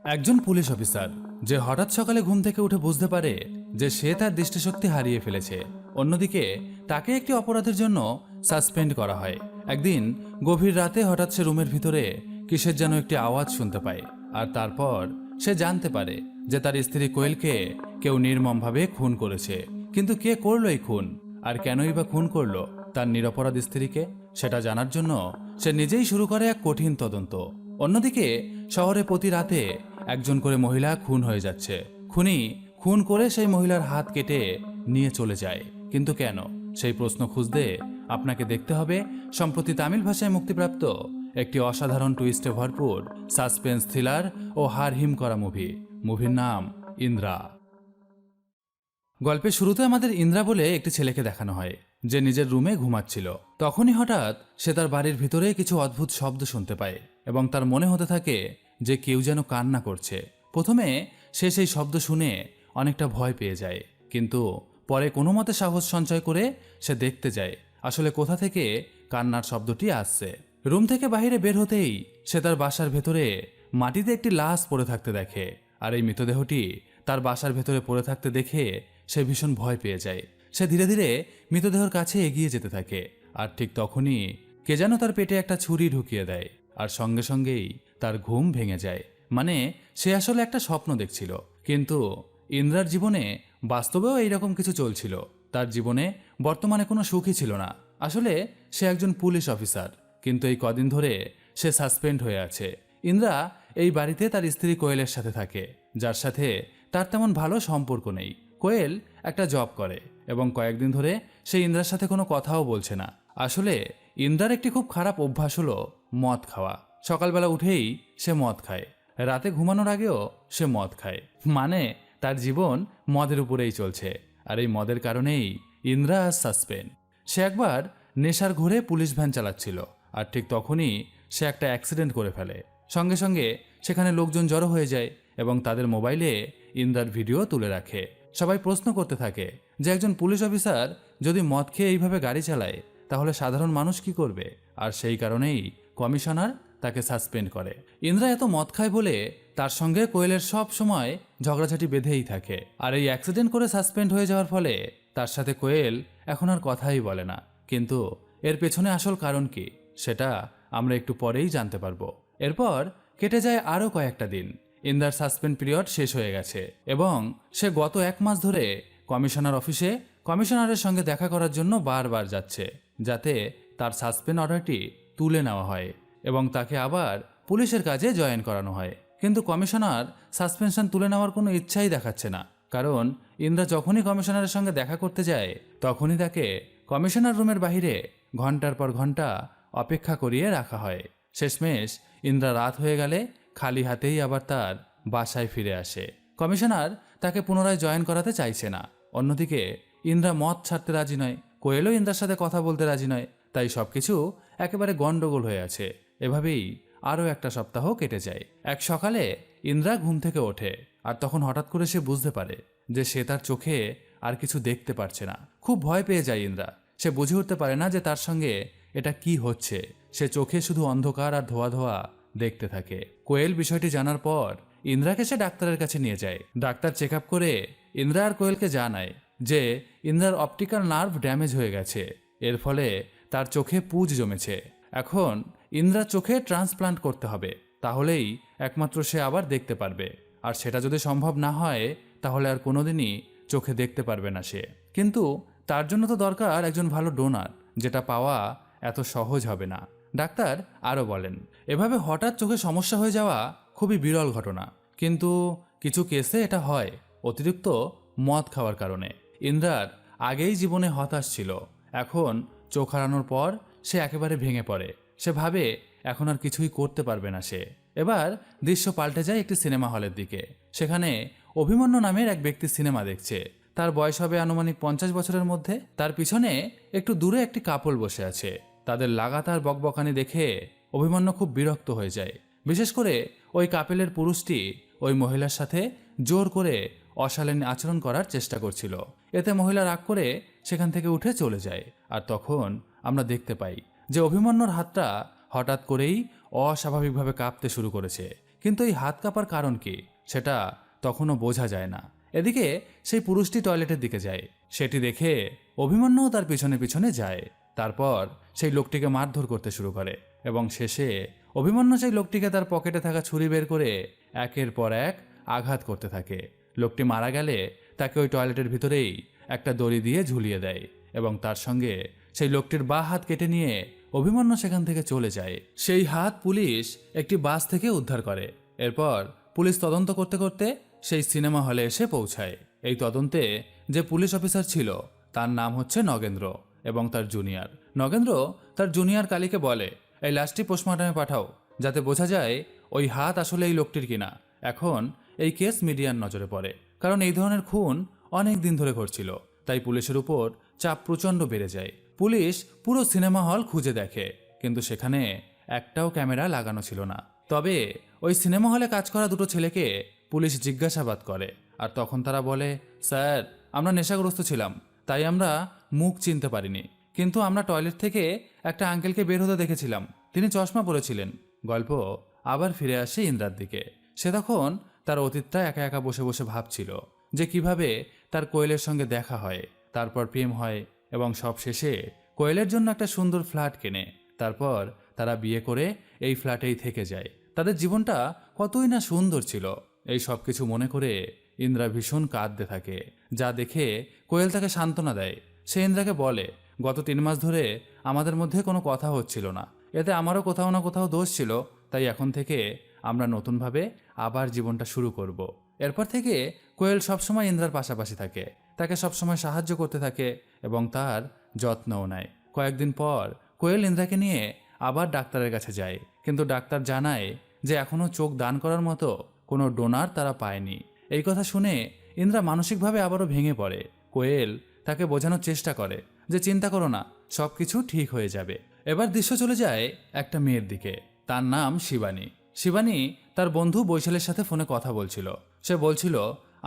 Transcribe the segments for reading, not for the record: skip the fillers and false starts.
একজন police officer যে হঠাৎ সকালে ঘুম থেকে উঠে বুঝতে পারে যে সে তার দৃষ্টিশক্তি হারিয়ে ফেলেছে। অন্যদিকে তাকে একটি অপরাধের জন্য সাসপেন্ড করা হয়। একদিন গভীর রাতে হঠাৎ সে রুমের ভিতরে কিসের যেন একটি আওয়াজ শুনতে পায়, আর তারপর সে জানতে পারে যে তার স্ত্রী কোয়েলকে কেউ নির্মমভাবে খুন করেছে। কিন্তু কে করলো এই খুন, আর কেনই বা খুন করলো তার নিরপরাধ স্ত্রীকে, সেটা জানার জন্য সে নিজেই শুরু করে এক কঠিন তদন্ত। অন্যদিকে শহরে প্রতি রাতে একজন করে মহিলা খুন হয়ে যাচ্ছে। খুনি খুন করে সেই মহিলার হাত কেটে নিয়ে চলে যায়, কিন্তু কেন, সেই প্রশ্ন খুঁজতে আপনাকে দেখতে হবে সম্প্রতি তামিল ভাষায় মুক্তিপ্রাপ্ত একটি অসাধারণ টুইস্টে ভরপুর সাসপেন্স থ্রিলার ও হাড়হিম করা মুভির নাম ইন্দ্রা। গল্পের শুরুতে আমাদের ইন্দ্রা বলে একটি ছেলেকে দেখানো হয় যে নিজের রুমে ঘুমাচ্ছিল। তখনই হঠাৎ সে তার বাড়ির ভিতরে কিছু অদ্ভুত শব্দ শুনতে পায় এবং তার মনে হতে থাকে যে কেউ যেন কান্না করছে। প্রথমে সে সেই শব্দ শুনে অনেকটা ভয় পেয়ে যায়, কিন্তু পরে কোনো মতে সাহস সঞ্চয় করে সে দেখতে যায় আসলে কোথা থেকে কান্নার শব্দটি আসছে। রুম থেকে বাইরে বের হতেই সে তার বাসার ভেতরে মাটিতে একটি লাশ পড়ে থাকতে দেখে, আর এই মৃতদেহটি তার বাসার ভেতরে পড়ে থাকতে দেখে সে ভীষণ ভয় পেয়ে যায়। সে ধীরে ধীরে মৃতদেহর কাছে এগিয়ে যেতে থাকে, আর ঠিক তখনই কে যেন তার পেটে একটা ছুরি ঢুকিয়ে দেয়, আর সঙ্গে সঙ্গেই তার ঘুম ভেঙে যায়। মানে সে আসলে একটা স্বপ্ন দেখছিল, কিন্তু ইন্দ্রার জীবনে বাস্তবেও এইরকম কিছু চলছিল। তার জীবনে বর্তমানে কোনো সুখই ছিল না। আসলে সে একজন পুলিশ অফিসার, কিন্তু এই কদিন ধরে সে সাসপেন্ড হয়ে আছে। ইন্দ্রা এই বাড়িতে তার স্ত্রী কোয়েলের সাথে থাকে, যার সাথে তার তেমন ভালো সম্পর্ক নেই। কোয়েল একটা জব করে এবং কয়েকদিন ধরে সে ইন্দ্রার সাথে কোনো কথাও বলছে না। আসলে ইন্দ্রার একটি খুব খারাপ অভ্যাস হলো মদ খাওয়া। সকালবেলা উঠেই সে মদ খায়, রাতে ঘুমানোর আগেও সে মদ খায়। মানে তার জীবন মদের উপরেই চলছে, আর এই মদের কারণেই ইন্দ্রা আজ সাসপেন্ড। সে একবার নেশার ঘোরে পুলিশ ভ্যান চালাচ্ছিল, আর ঠিক তখনই সে একটা অ্যাক্সিডেন্ট করে ফেলে। সঙ্গে সঙ্গে সেখানে লোকজন জড়ো হয়ে যায় এবং তাদের মোবাইলে ইন্দ্রার ভিডিও তুলে রাখে। সবাই প্রশ্ন করতে থাকে যে একজন পুলিশ অফিসার যদি মদ খেয়ে এইভাবে গাড়ি চালায় তাহলে সাধারণ মানুষ কি করবে, আর সেই কারণেই কমিশনার তাকে সাসপেন্ড করে। ইন্দ্রা এত মদ খায় বলে তার সঙ্গে কোয়েলের সব সময় ঝগড়াঝাটি বেঁধেই থাকে, আর এই অ্যাক্সিডেন্ট করে সাসপেন্ড হয়ে যাওয়ার ফলে তার সাথে কোয়েল এখন আর কথাই বলে না। কিন্তু এর পেছনে আসল কারণ কি সেটা আমরা একটু পরেই জানতে পারবো। এরপর কেটে যায় আরও কয়েকটা দিন। ইন্দ্রার সাসপেন্ড পিরিয়ড শেষ হয়ে গেছে এবং সে গত 1 মাস ধরে কমিশনার অফিসে কমিশনারের সঙ্গে দেখা করার জন্য বারবার যাচ্ছে, যাতে তার সাসপেন্ড অর্ডারটি তুলে নেওয়া হয় এবং তাকে আবার পুলিশের কাজে জয়েন করানো হয়। কিন্তু কমিশনার সাসপেনশন তুলে নেওয়ার কোনো ইচ্ছাই দেখাচ্ছে না, কারণ ইন্দ্রা যখনই কমিশনারের সঙ্গে দেখা করতে যায় তখনই তাকে কমিশনার রুমের বাইরে ঘন্টার পর ঘন্টা অপেক্ষা করিয়ে রাখা হয়। শেষমেশ ইন্দ্রা রাত হয়ে গেলে খালি হাতেই আবার তার বাসায় ফিরে আসে। কমিশনার তাকে পুনরায় জয়েন করাতে চাইছে না। অন্যদিকে ইন্দ্রা মদ ছাড়তে রাজি নয়, কোয়েলও ইন্দ্রার সাথে কথা বলতে রাজি নয়, তাই সবকিছু একেবারে গন্ডগোল হয়ে আছে। এভাবেই আরও একটা সপ্তাহ কেটে যায়। এক সকালে ইন্দ্রা ঘুম থেকে ওঠে, আর তখন হঠাৎ করে সে বুঝতে পারে যে সে তার চোখে আর কিছু দেখতে পারছে না। খুব ভয় পেয়ে যায় ইন্দ্রা। সে বুঝে উঠতে পারে না যে তার সঙ্গে এটা কি হচ্ছে। সে চোখে শুধু অন্ধকার আর ধোয়া ধোয়া দেখতে থাকে। কোয়েল বিষয়টি জানার পর ইন্দ্রাকে সে ডাক্তারের কাছে নিয়ে যায়। ডাক্তার চেক আপ করে ইন্দ্রা আর কোয়েলকে জানায় যে ইন্দ্রার অপটিক্যাল নার্ভ ড্যামেজ হয়ে গেছে, এর ফলে তার চোখে পুঁজ জমেছে। এখন ইন্দ্রার চোখে ট্রান্সপ্লান্ট করতে হবে, তাহলেই একমাত্র সে আবার দেখতে পারবে। আর সেটা যদি সম্ভব না হয় তাহলে আর কোনোদিনই চোখে দেখতে পারবে না সে। কিন্তু তার জন্য তো দরকার একজন ভালো ডোনার, যেটা পাওয়া এত সহজ হবে না। ডাক্তার আরও বলেন এভাবে হঠাৎ চোখে সমস্যা হয়ে যাওয়া খুবই বিরল ঘটনা, কিন্তু কিছু কেসে এটা হয় অতিরিক্ত মদ খাওয়ার কারণে। ইন্দ্রার আগেই জীবনে হতাশ ছিল, এখন চোখ হারানোর পর সে একেবারে ভেঙে পড়ে। সে ভাবে এখন আর কিছুই করতে পারবে না সে। এবার দৃশ্য পাল্টে যায় একটি সিনেমা হলের দিকে। সেখানে অভিমন্যু নামের এক ব্যক্তি সিনেমা দেখছে। তার বয়স হবে আনুমানিক 50 বছরের মধ্যে। তার পিছনে একটু দূরে একটি কাপল বসে আছে। তাদের লাগাতার বকবকানি দেখে অভিমন্যু খুব বিরক্ত হয়ে যায়। বিশেষ করে ওই কাপেলের পুরুষটি ওই মহিলার সাথে জোর করে অশালীন আচরণ করার চেষ্টা করছিল। এতে মহিলা রাগ করে সেখান থেকে উঠে চলে যায়। আর তখন আমরা দেখতে পাই যে অভিমন্যুর হাতটা হঠাৎ করেই অস্বাভাবিকভাবে কাঁপতে শুরু করেছে। কিন্তু এই হাত কাঁপার কারণ কি সেটা তখনও বোঝা যায় না। এদিকে সেই পুরুষটি টয়লেটের দিকে যায়। সেটি দেখে অভিমন্যুও তার পিছনে পিছনে যায়। তারপর সেই লোকটিকে মারধর করতে শুরু করে এবং শেষে অভিমন্যু সেই লোকটিকে তার পকেটে থাকা ছুরি বের করে একের পর এক আঘাত করতে থাকে। লোকটি মারা গেলে তাকে ওই টয়লেটের ভিতরেই একটা দড়ি দিয়ে ঝুলিয়ে দেয় এবং তার সঙ্গে সেই লোকটির বাঁ হাত কেটে নিয়ে অভিমন্যু সেখান থেকে চলে যায়। সেই হাত পুলিশ একটি বাস থেকে উদ্ধার করে। এরপর পুলিশ তদন্ত করতে করতে সেই সিনেমা হলে এসে পৌঁছায়। এই তদন্তে যে পুলিশ অফিসার ছিল তার নাম হচ্ছে নগেন্দ্র এবং তার জুনিয়র। নগেন্দ্র তার জুনিয়র কালীকে বলে, এই লাশটি পোস্টমর্টমে পাঠাও, যাতে বোঝা যায় ওই হাত আসলে এই লোকটির কিনা। এখন এই কেস মিডিয়ার নজরে পড়ে, কারণ এই ধরনের খুন অনেক দিন ধরে ঘটছিল, তাই পুলিশের উপর চাপ প্রচণ্ড বেড়ে যায়। পুলিশ পুরো সিনেমা হল খুঁজে দেখে, কিন্তু সেখানে একটাও ক্যামেরা লাগানো ছিল না। তবে ওই সিনেমা হলে কাজ করা দুটো ছেলেকে পুলিশ জিজ্ঞাসাবাদ করে, আর তখন তারা বলে, স্যার, আমরা নেশাগ্রস্ত ছিলাম, তাই আমরা মুখ চিনতে পারিনি, কিন্তু আমরা টয়লেট থেকে একটা আঙ্কেলকে বের হতে দেখেছিলাম, তিনি চশমা পরেছিলেন। গল্প আবার ফিরে আসে ইন্দ্রার দিকে। সে তখন তার অতীতটা একা একা বসে বসে ভাবছিল যে কিভাবে তার কোয়েলের সঙ্গে দেখা হয়, তারপর প্রেম হয় এবং সব শেষে কোয়েলের জন্য একটা সুন্দর ফ্ল্যাট কেনে। তারপর তারা বিয়ে করে এই ফ্ল্যাটেই থেকে যায়। তাদের জীবনটা কতই না সুন্দর ছিল। এই সব কিছু মনে করে ইন্দ্রা ভীষণ কাঁদতে থাকে, যা দেখে কোয়েল তাকে সান্ত্বনা দেয়। সে ইন্দ্রাকে বলে, গত 3 মাস ধরে আমাদের মধ্যে কোনো কথা হচ্ছিল না, এতে আমারও কোথাও না কোথাও দোষ ছিল, তাই এখন থেকে আমরা নতুনভাবে আবার জীবনটা শুরু করব। এরপর থেকে কোয়েল সবসময় ইন্দ্রার পাশাপাশি থাকে, তাকে সবসময় সাহায্য করতে থাকে এবং তার যত্নও নেয়। কয়েকদিন পর কোয়েল ইন্দ্রাকে নিয়ে আবার ডাক্তারের কাছে যায়, কিন্তু ডাক্তার জানায় যে এখনও চোখ দান করার মতো কোনো ডোনার তারা পায়নি। এই কথা শুনে ইন্দ্রা মানসিকভাবে আবারও ভেঙে পড়ে। কোয়েল তাকে বোঝানোর চেষ্টা করে যে চিন্তা করো না, সব কিছু ঠিক হয়ে যাবে। এবার দৃশ্য চলে যায় একটা মেয়ের দিকে, তার নাম শিবানী। শিবানী তার বন্ধু বৈশালের সাথে ফোনে কথা বলছিল। সে বলছিল,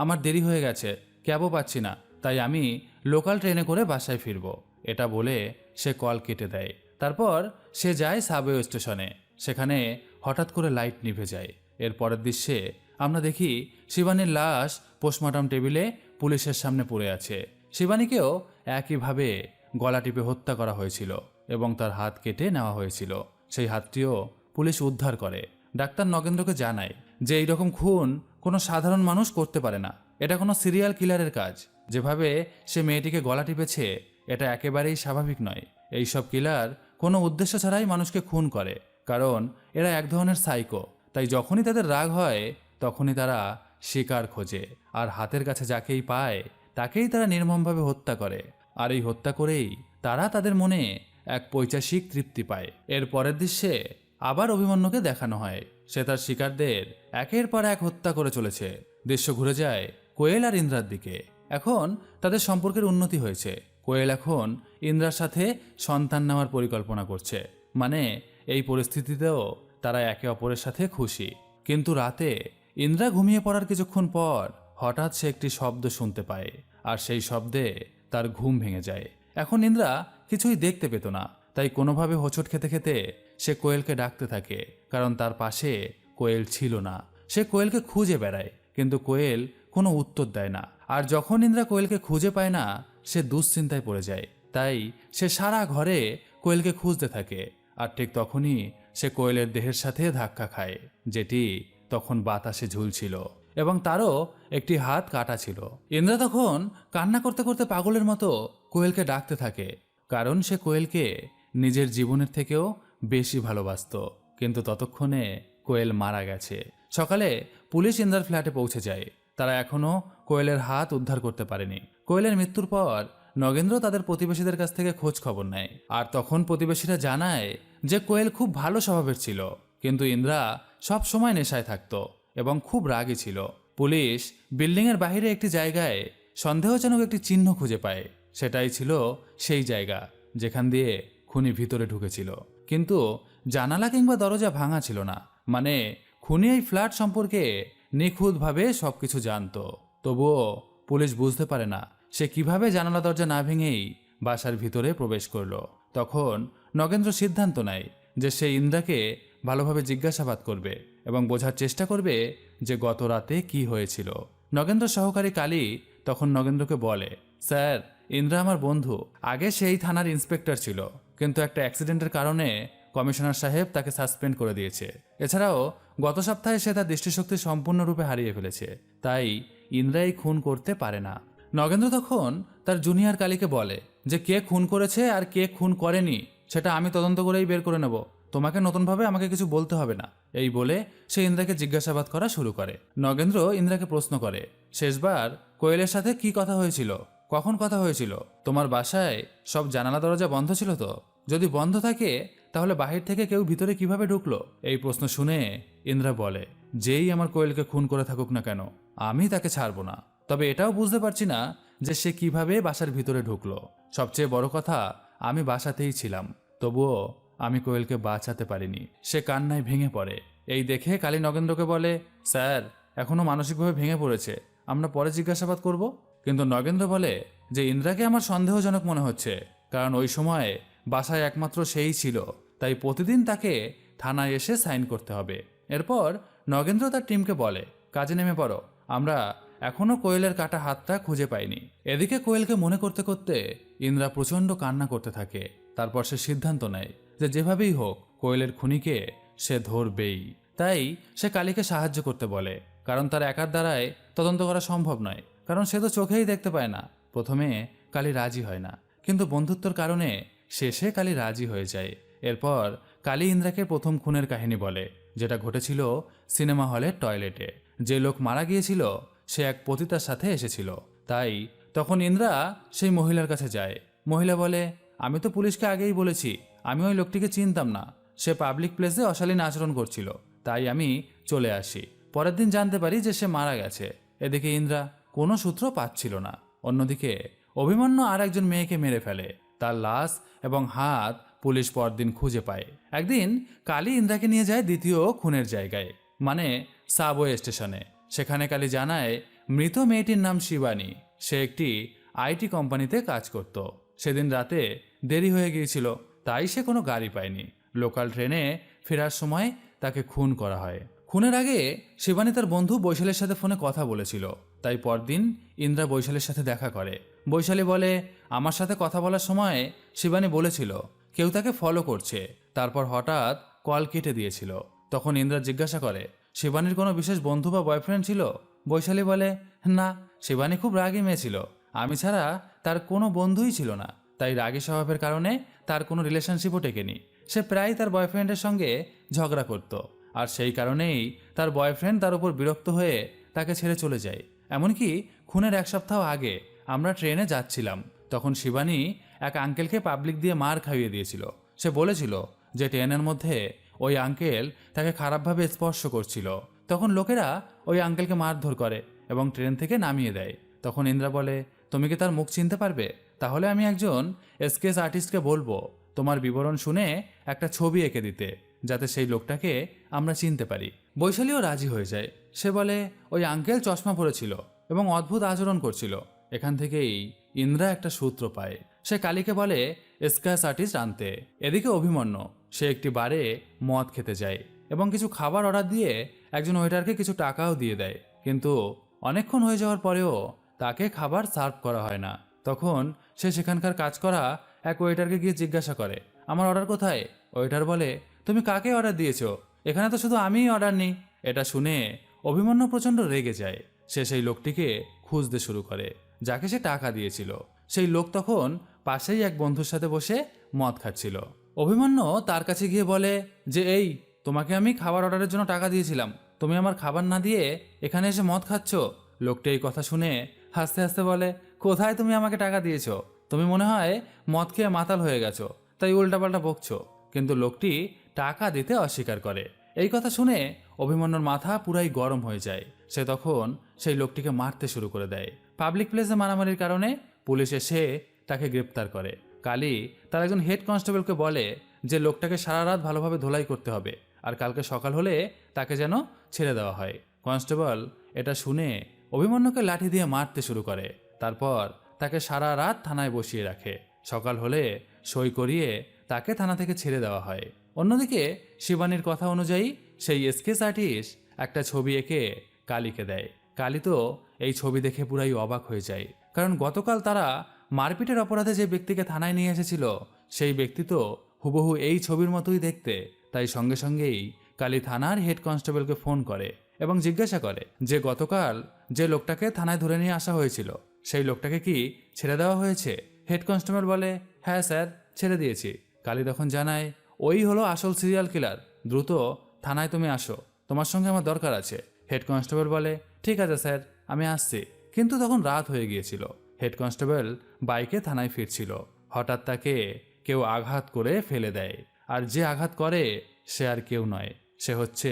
আমার দেরি হয়ে গেছে, ক্যাবও পাচ্ছি না, তাই আমি লোকাল ট্রেনে করে বাসায় ফিরব। এটা বলে সে কল কেটে দেয়। তারপর সে যায় সাবওয়ে স্টেশনে। সেখানে হঠাৎ করে লাইট নিভে যায়। এর পরের দৃশ্যে আমরা দেখি শিবানীর লাশ পোস্টমর্টম টেবিলে পুলিশের সামনে পড়ে আছে। শিবানীকেও একইভাবে গলা টিপে হত্যা করা হয়েছিল এবং তার হাত কেটে নেওয়া হয়েছিল। সেই হাতটিও পুলিশ উদ্ধার করে। ডাক্তার নগেন্দ্রকে জানায় যে এইরকম খুন কোনো সাধারণ মানুষ করতে পারে না, এটা কোনো সিরিয়াল কিলারের কাজ। যেভাবে সে মেয়েটিকে গলা টিপেছে এটা একেবারেই স্বাভাবিক নয়। এইসব কিলার কোনো উদ্দেশ্য ছাড়াই মানুষকে খুন করে, কারণ এরা এক ধরনের সাইকো। তাই যখনই তাদের রাগ হয় তখনই তারা শিকার খোঁজে, আর হাতের কাছে যাকেই পায় তাকেই তারা নির্মমভাবে হত্যা করে। আর এই হত্যা করেই তারা তাদের মনে এক পৈশাচিক তৃপ্তি পায়। এর পরের দৃশ্যে আবার অভিমন্যুকে দেখানো হয়, সে তার শিকারদের একের পর এক হত্যা করে চলেছে। দৃশ্য ঘুরে যায় কোয়েল আর ইন্দ্রার দিকে। এখন তাদের সম্পর্কের উন্নতি হয়েছে। কোয়েল এখন ইন্দ্রার সাথে সন্তান নেওয়ার পরিকল্পনা করছে, মানে এই পরিস্থিতিতেও তারা একে অপরের সাথে খুশি। কিন্তু রাতে ইন্দ্রা ঘুমিয়ে পড়ার কিছুক্ষণ পর হঠাৎ সে একটি শব্দ শুনতে পায়, আর সেই শব্দে তার ঘুম ভেঙে যায়। এখন ইন্দ্রা কিছুই দেখতে পেত না, তাই কোনোভাবে হোঁচট খেতে খেতে সে কোয়েলকে ডাকতে থাকে, কারণ তার পাশে কোয়েল ছিল না। সে কোয়েলকে খুঁজে বেড়ায়, কিন্তু কোয়েল কোনো উত্তর দেয় না। আর যখন ইন্দ্রা কোয়েলকে খুঁজে পায় না, সে দুশ্চিন্তায় পড়ে যায়। তাই সে সারা ঘরে কোয়েলকে খুঁজতে থাকে। আর ঠিক তখনই সে কোয়েলের দেহের সাথে ধাক্কা খায়, যেটি তখন বাতাসে ঝুলছিল এবং তারও একটি হাত কাটা ছিল। ইন্দ্রা তখন কান্না করতে করতে পাগলের মতো কোয়েলকে ডাকতে থাকে, কারণ সে কোয়েলকে নিজের জীবনের থেকেও বেশি ভালোবাসত। কিন্তু ততক্ষণে কোয়েল মারা গেছে। সকালে পুলিশ ইন্দ্রার ফ্ল্যাটে পৌঁছে যায়। তারা এখনও কোয়েলের হাত উদ্ধার করতে পারেনি। কোয়েলের মৃত্যুর পর নগেন্দ্র তাদের প্রতিবেশীদের কাছ থেকে খোঁজ খবর নেয়, আর তখন প্রতিবেশীরা জানায় যে কোয়েল খুব ভালো স্বভাবের ছিল, কিন্তু ইন্দ্রা সব সময় নেশায় থাকত এবং খুব রাগী ছিল। পুলিশ বিল্ডিংয়ের বাইরে একটি জায়গায় সন্দেহজনক একটি চিহ্ন খুঁজে পায়। সেটাই ছিল সেই জায়গা যেখান দিয়ে খুনি ভিতরে ঢুকেছিল, কিন্তু জানালা কিংবা দরজা ভাঙা ছিল না। মানে খুনি এই ফ্ল্যাট সম্পর্কে নিখুঁতভাবে সবকিছু জানত। তবুও পুলিশ বুঝতে পারে না সে কিভাবে জানালা দরজা না ভেঙেই বাসার ভিতরে প্রবেশ করলো। তখন নগেন্দ্র সিদ্ধান্ত নেয় যে সে ইন্দ্রাকে ভালোভাবে জিজ্ঞাসাবাদ করবে এবং বোঝার চেষ্টা করবে যে গত রাতে কি হয়েছিল। নগেন্দ্র সহকারী কালী তখন নগেন্দ্রকে বলে, স্যার, ইন্দ্রা আমার বন্ধু, আগে সেই থানার ইন্সপেক্টর ছিল, কিন্তু একটা অ্যাক্সিডেন্টের কারণে কমিশনার সাহেব তাকে সাসপেন্ড করে দিয়েছে। এছাড়াও গত সপ্তাহে সে তার দৃষ্টিশক্তি সম্পূর্ণরূপে হারিয়ে ফেলেছে, তাই ইন্দ্রা এই খুন করতে পারে না। নগেন্দ্র তখন তার জুনিয়র কালীকে বলে যে কে খুন করেছে আর কে খুন করেনি সেটা আমি তদন্ত করেই বের করে নেব, তোমাকে নতুনভাবে আমাকে কিছু বলতে হবে না। এই বলে সে ইন্দ্রাকে জিজ্ঞাসাবাদ করা শুরু করে। নগেন্দ্র ইন্দ্রাকে প্রশ্ন করে, শেষবার কোয়েলের সাথে কি কথা হয়েছিল, কখন কথা হয়েছিল, তোমার বাসায় সব জানালা দরজা বন্ধ ছিল তো? যদি বন্ধ থাকে তাহলে বাহির থেকে কেউ ভিতরে কিভাবে ঢুকলো? এই প্রশ্ন শুনে ইন্দ্রা বলে, যেই আমার কোয়েলকে খুন করে থাকুক না কেন, আমি তাকে ছাড়বো না। তবে এটাও বুঝতে পারছি না যে সে কিভাবে বাসার ভিতরে ঢুকলো। সবচেয়ে বড় কথা, আমি বাসাতেই ছিলাম, তবুও আমি কোয়েলকে বাঁচাতে পারিনি। সে কান্নায় ভেঙে পড়ে। এই দেখে কালী নগেন্দ্রকে বলে, স্যার, এখনো মানসিকভাবে ভেঙে পড়েছে, আমরা পরে জিজ্ঞাসাবাদ করব। কিন্তু নগেন্দ্র বলে যে ইন্দ্রাকে আমার সন্দেহজনক মনে হচ্ছে, কারণ ওই সময় বাসায় একমাত্র সেই ছিল, তাই প্রতিদিন তাকে থানায় এসে সাইন করতে হবে। এরপর নগেন্দ্র তার টিমকে বলে, কাজে নেমে পড়ো, আমরা এখনো কোয়েলের কাটা হাতটা খুঁজে পাইনি। এদিকে কোয়েলকে মনে করতে করতে ইন্দ্রা প্রচণ্ড কান্না করতে থাকে। তারপর সে সিদ্ধান্ত নেয় যে যেভাবেই হোক কোয়েলের খুনিকে সে ধরবেই। তাই সে কালীকে সাহায্য করতে বলে, কারণ তার একার দ্বারায় তদন্ত করা সম্ভব নয়, কারণ সে তো চোখেই দেখতে পায় না। প্রথমে কালী রাজি হয় না, কিন্তু বন্ধুত্বর কারণে শেষে কালী রাজি হয়ে যায়। এরপর কালী ইন্দ্রাকে প্রথম খুনের কাহিনী বলে, যেটা ঘটেছিল সিনেমা হলের টয়লেটে। যে লোক মারা গিয়েছিল সে এক পতিতার সাথে এসেছিল, তাই তখন ইন্দ্রা সেই মহিলার কাছে যায়। মহিলা বলে, আমি তো পুলিশকে আগেই বলেছি আমি ওই লোকটিকে চিনতাম না, সে পাবলিক প্লেসে অশালীন আচরণ করছিল, তাই আমি চলে আসি। পরের দিন জানতে পারি যে সে মারা গেছে। এদিকে ইন্দ্রা কোনো সূত্র পাচ্ছিল না। অন্যদিকে অভিমন্যু আর একজন মেয়েকে মেরে ফেলে। তার লাশ এবং হাত পুলিশ পরদিন খুঁজে পায়। একদিন কালী ইন্দ্রাকে নিয়ে যায় দ্বিতীয় খুনের জায়গায়, মানে সাবওয়ে স্টেশনে। সেখানে কালী জানায় মৃত মেয়েটির নাম শিবানী, সে একটি আইটি কোম্পানিতে কাজ করত। সেদিন রাতে দেরি হয়ে গিয়েছিল, তাই সে কোনো গাড়ি পায়নি। লোকাল ট্রেনে ফেরার সময় তাকে খুন করা হয়। খুনের আগে শিবানী তার বন্ধু বৈশালীর সাথে ফোনে কথা বলেছিল, তাই পরদিন ইন্দ্রা বৈশালীর সাথে দেখা করে। বৈশালী বলে, আমার সাথে কথা বলার সময় শিবানী বলেছিল কেউ তাকে ফলো করছে, তারপর হঠাৎ কল কেটে দিয়েছিল। তখন ইন্দ্রা জিজ্ঞাসা করে, শিবানীর কোনো বিশেষ বন্ধু বা বয়ফ্রেন্ড ছিল? বৈশালী বলে, না, শিবানী খুব রাগী মেয়ে ছিল, আমি ছাড়া তার কোনো বন্ধুই ছিল না, তাই রাগী স্বভাবের কারণে তার কোনো রিলেশনশিপও টেকেনি। সে প্রায় তার বয়ফ্রেন্ডের সঙ্গে ঝগড়া করত, আর সেই কারণেই তার বয়ফ্রেন্ড তার উপর বিরক্ত হয়ে তাকে ছেড়ে চলে যায়। এমনকি খুনের এক সপ্তাহ আগে আমরা ট্রেনে যাচ্ছিলাম, তখন শিবানী এক আঙ্কেলকে পাবলিক দিয়ে মার খাইয়ে দিয়েছিল। সে বলেছিল যে ট্রেনের মধ্যে ওই আঙ্কেল তাকে খারাপভাবে স্পর্শ করছিল। তখন লোকেরা ওই আঙ্কেলকে মারধর করে এবং ট্রেন থেকে নামিয়ে দেয়। তখন ইন্দ্রা বলে, তুমি কি তার মুখ চিনতে পারবে? তাহলে আমি একজন স্কেচ আর্টিস্টকে বলবো তোমার বিবরণ শুনে একটা ছবি এঁকে দিতে, যাতে সেই লোকটাকে আমরা চিনতে পারি। বৈশালীও রাজি হয়ে যায়। সে বলে, ওই আঙ্কেল চশমা পরেছিল এবং অদ্ভুত আচরণ করছিল। এখান থেকেই ইন্দ্রা একটা সূত্র পায়। সে কালীকে বলে স্কেচ আর্টিস্ট আনতে। এদিকে অভিমন্যু সে একটি বারে মদ খেতে যায় এবং কিছু খাবার অর্ডার দিয়ে একজন ওয়েটারকে কিছু টাকাও দিয়ে দেয়, কিন্তু অনেকক্ষণ হয়ে যাওয়ার পরেও তাকে খাবার সার্ভ করা হয় না। তখন সে সেখানকার কাজ করা এক ওয়েটারকে গিয়ে জিজ্ঞাসা করে, আমার অর্ডার কোথায়? ওয়েটার বলে, তুমি কাকে অর্ডার দিয়েছো? এখানে তো শুধু আমিই অর্ডার নিই। এটা শুনে অভিমন্যু প্রচণ্ড রেগে যায়। সে সেই লোকটিকে খুঁজতে শুরু করে যাকে সে টাকা দিয়েছিল। সেই লোক তখন পাশেই এক বন্ধুর সাথে বসে মদ খাচ্ছিল। অভিমন্যু তার কাছে গিয়ে বলে যে, এই, তোমাকে আমি খাবার অর্ডারের জন্য টাকা দিয়েছিলাম, তুমি আমার খাবার না দিয়ে এখানে এসে মদ খাচ্ছ। লোকটি এই কথা শুনে হাসতে হাসতে বলে, কোথায় তুমি আমাকে টাকা দিয়েছো? তুমি মনে হয় মদ খেয়ে মাতাল হয়ে গেছো, তাই উল্টাপাল্টা বকছো। কিন্তু লোকটি টাকা দিতে অস্বীকার করে। এই কথা শুনে অভিমন্যুর মাথা পুরাই গরম হয়ে যায়। সে তখন সেই লোকটিকে মারতে শুরু করে দেয়। পাবলিক প্লেসে মারামারির কারণে পুলিশ এসে তাকে গ্রেপ্তার করে। কালী তার একজন হেড কনস্টেবলকে বলে যে লোকটাকে সারা রাত ভালোভাবে ধোলাই করতে হবে, আর কালকে সকাল হলে তাকে যেন ছেড়ে দেওয়া হয়। কনস্টেবল এটা শুনে অভিমন্যুকে লাঠি দিয়ে মারতে শুরু করে। তারপর তাকে সারা রাত থানায় বসিয়ে রাখে। সকাল হলে সই করিয়ে তাকে থানা থেকে ছেড়ে দেওয়া হয়। অন্যদিকে শিবানীর কথা অনুযায়ী সেই স্কেচ আর্টিস্ট একটা ছবি এঁকে কালীকে দেয়। কালী তো এই ছবি দেখে পুরাই অবাক হয়ে যায়, কারণ গতকাল তারা মারপিটের অপরাধে যে ব্যক্তিকে থানায় নিয়ে এসেছিল সেই ব্যক্তি তো হুবহু এই ছবির মতোই দেখতে। তাই সঙ্গে সঙ্গেই কালী থানার হেড কনস্টেবলকে ফোন করে এবং জিজ্ঞাসা করে যে গতকাল যে লোকটাকে থানায় ধরে নিয়ে আসা হয়েছিল সেই লোকটাকে কি ছেড়ে দেওয়া হয়েছে। হেড কনস্টেবল বলে, হ্যাঁ স্যার, ছেড়ে দিয়েছি। কালী তখন জানায়, ওই হলো আসল সিরিয়াল কিলার, দ্রুত থানায় তুমি আসো, তোমার সঙ্গে আমার দরকার আছে। হেড কনস্টেবল বলে, ঠিক আছে স্যার, আমি আসছি। কিন্তু তখন রাত হয়ে গিয়েছিল। হেড কনস্টেবল বাইকে থানায় ফিরছিল। হঠাৎ তাকে কেউ আঘাত করে ফেলে দেয়। আর যে আঘাত করে সে আর কেউ নয়, সে হচ্ছে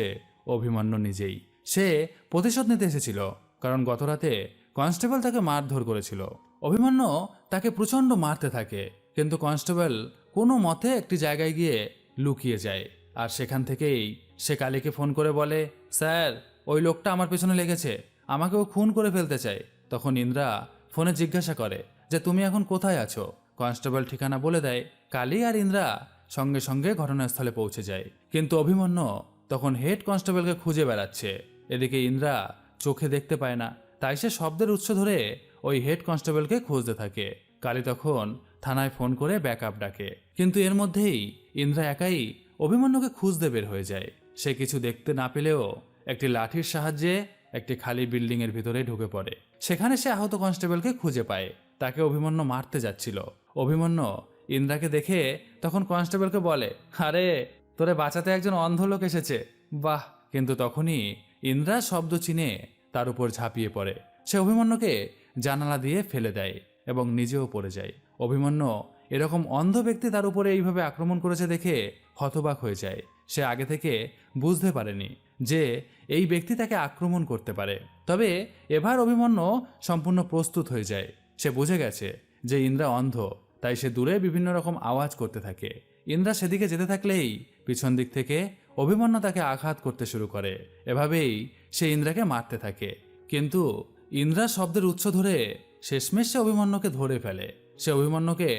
অভিমন্যু নিজেই। সে প্রতিশোধ নিতে এসেছিল, কারণ গতরাতে কনস্টেবল তাকে মারধর করেছিল। অভিমন্যু তাকে প্রচণ্ড মারতে থাকে, কিন্তু কনস্টেবল কোনো মতে একটি জায়গায় গিয়ে লুকিয়ে যায়। আর সেখান থেকেই সে কালীকে ফোন করে বলে, স্যার, ওই লোকটা আমার পেছনে লেগেছে, আমাকেও খুন করে ফেলতে চায়। তখন ইন্দ্রা ফোনে জিজ্ঞাসা করে যে তুমি এখন কোথায় আছো। কনস্টেবল ঠিকানা বলে দেয়। কালী আর ইন্দ্রা সঙ্গে সঙ্গে ঘটনাস্থলে পৌঁছে যায়, কিন্তু অভিমন্যু তখন হেড কনস্টেবলকে খুঁজে বেড়াচ্ছে। এদিকে ইন্দ্রা চোখে দেখতে পায় না, তাই সে শব্দের উৎস ধরে ওই হেড কনস্টেবলকে খুঁজতে থাকে। কালী তখন থানায় ফোন করে ব্যাকআপ ডাকে, কিন্তু এর মধ্যেই ইন্দ্রা একাই অভিমন্যুকে খুঁজতে বের হয়ে যায়। সে কিছু দেখতে না পেলেও একটি লাঠির সাহায্যে একটি খালি বিল্ডিং এর ভিতরে ঢুকে পড়ে। সেখানে সে আহত কনস্টেবলকে খুঁজে পায়। তাকে অভিমন্যু মারতে যাচ্ছিল। অভিমন্যু ইন্দ্রাকে দেখে তখন কনস্টেবলকে বলে, আরে, তোরে বাঁচাতে একজন অন্ধ লোক এসেছে, বাহ। কিন্তু তখনই ইন্দ্রা শব্দ চিনে তার উপর ঝাঁপিয়ে পড়ে। সে অভিমন্যুকে জানালা দিয়ে ফেলে দেয় এবং নিজেও পড়ে যায়। অভিমন্যু এরকম অন্ধ ব্যক্তি তার উপরে এইভাবে আক্রমণ করেছে দেখে হতবাক হয়ে যায়। সে আগে থেকে বুঝতে পারেনি যে এই ব্যক্তি তাকে আক্রমণ করতে পারে। তবে এবার অভিমন্যু সম্পূর্ণ প্রস্তুত হয়ে যায়। সে বুঝে গেছে যে ইন্দ্রা অন্ধ, তাই সে দূরে বিভিন্ন রকম আওয়াজ করতে থাকে। ইন্দ্রা সেদিকে যেতে থাকলেই পিছন দিক থেকে অভিমন্যু তাকে আঘাত করতে শুরু করে। এভাবেই সে ইন্দ্রাকে মারতে থাকে, কিন্তু ইন্দ্রা শব্দের উৎস ধরে শেষমেশ সে অভিমন্যুকে ধরে ফেলে। সে অভিমন্যুকে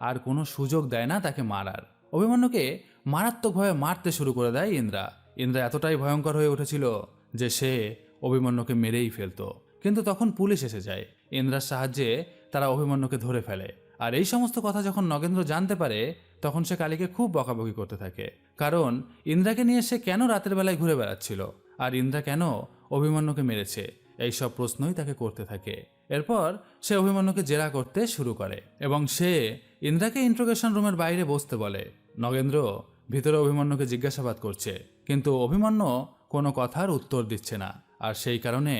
আর কোনো সুযোগ দেয় না তাকে মারার। অভিমন্যুকে মারাত্মকভাবে মারতে শুরু করে দেয় ইন্দ্রা। ইন্দ্রা এতটাই ভয়ঙ্কর হয়ে উঠেছিল যে সে অভিমন্যুকে মেরেই ফেলতো। কিন্তু তখন পুলিশ এসে যায়। ইন্দ্রার সাহায্যে তারা অভিমন্যুকে ধরে ফেলে। আর এই সমস্ত কথা যখন নগেন্দ্র জানতে পারে তখন সে কালীকে খুব বকাবকি করতে থাকে, কারণ ইন্দ্রাকে নিয়ে সে কেন রাতের বেলায় ঘুরে বেড়াচ্ছিল আর ইন্দ্রা কেন অভিমন্যুকে মেরেছে, এই সব প্রশ্নই তাকে করতে থাকে। এরপর সে অভিমন্যুকে জেরা করতে শুরু করে এবং সে ইন্দ্রাকে ইন্ট্রোগেশন রুমের বাইরে বসতে বলে। নগেন্দ্র ভিতরে অভিমন্যুকে জিজ্ঞাসাবাদ করছে, কিন্তু অভিমন্যু কোনো কথার উত্তর দিচ্ছে না। আর সেই কারণে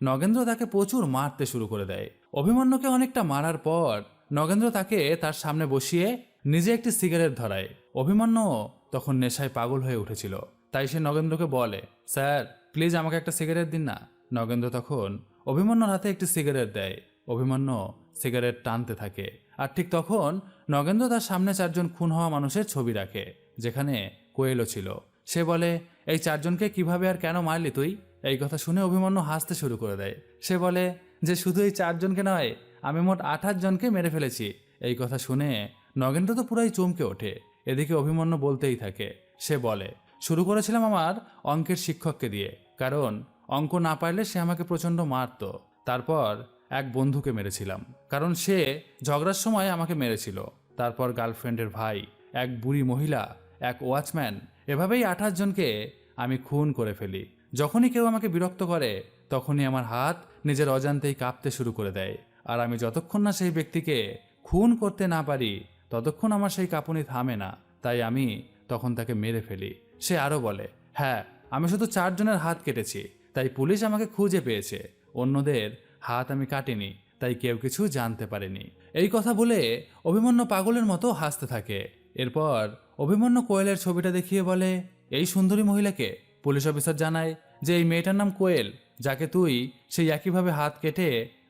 নগেন্দ্র তাকে প্রচুর মারতে শুরু করে দেয়। অভিমন্যুকে অনেকটা মারার পর নগেন্দ্র তাকে তার সামনে বসিয়ে নিজে একটি সিগারেট ধরায়। অভিমন্যু তখন নেশায় পাগল হয়ে উঠেছিল, তাই সে নগেন্দ্রকে বলে, স্যার, প্লিজ আমাকে একটা সিগারেট দিন না। নগেন্দ্র তখন অভিমন্যুর হাতে একটি সিগারেট দেয়। অভিমন্যু সিগারেট টানতে থাকে। আর ঠিক তখন নগেন্দ্র তার সামনে 4 জন খুন হওয়া মানুষের ছবি রাখে, যেখানে কোয়েলও ছিল। সে বলে, এই 4 জনকে কিভাবে আর কেন মারলি তুই? এই কথা শুনে অভিমন্যু হাসতে শুরু করে দেয়। সে বলে যে শুধু এই 4 জনকে নয়, আমি মোট 28 জনকে মেরে ফেলেছি। এই কথা শুনে নগেন্দ্র তো পুরাই চমকে ওঠে। এদিকে অভিমন্যু বলতেই থাকে। সে বলে, শুরু করেছিলাম আমার অঙ্কের শিক্ষককে দিয়ে, কারণ অঙ্ক না পারলে সে আমাকে প্রচণ্ড মারত। তারপর এক বন্ধুকে মেরেছিলাম, কারণ সে ঝগড়ার সময় আমাকে মেরেছিল। তারপর গার্লফ্রেন্ডের ভাই, এক বুড়ি মহিলা, এক ওয়াচম্যান, এভাবেই 28 জনকে আমি খুন করে ফেলি। যখনই কেউ আমাকে বিরক্ত করে তখনই আমার হাত নিজের অজান্তেই কাঁপতে শুরু করে দেয়। আর আমি যতক্ষণ না সেই ব্যক্তিকে খুন করতে না পারি ততক্ষণ আমার সেই কাঁপুনি থামে না, তাই আমি তখন তাকে মেরে ফেলি। সে আরও বলে, হ্যাঁ, আমি শুধু 4 জনের হাত কেটেছি, তাই পুলিশ আমাকে খুঁজে পেয়েছে। অন্যদের হাত আমি কাটিনি, তাই কেউ কিছু জানতে পারেনি। এই কথা বলে অভিমন্যু পাগলের মতো হাসতে থাকে। এরপর অভিমন্যু কোয়েলের ছবিটা দেখিয়ে বলে, এই সুন্দরী মহিলাকে? পুলিশ অফিসার জানায় যে এই মেয়েটার নাম কোয়েল, যাকে তুই সেই একইভাবে হাত কেটে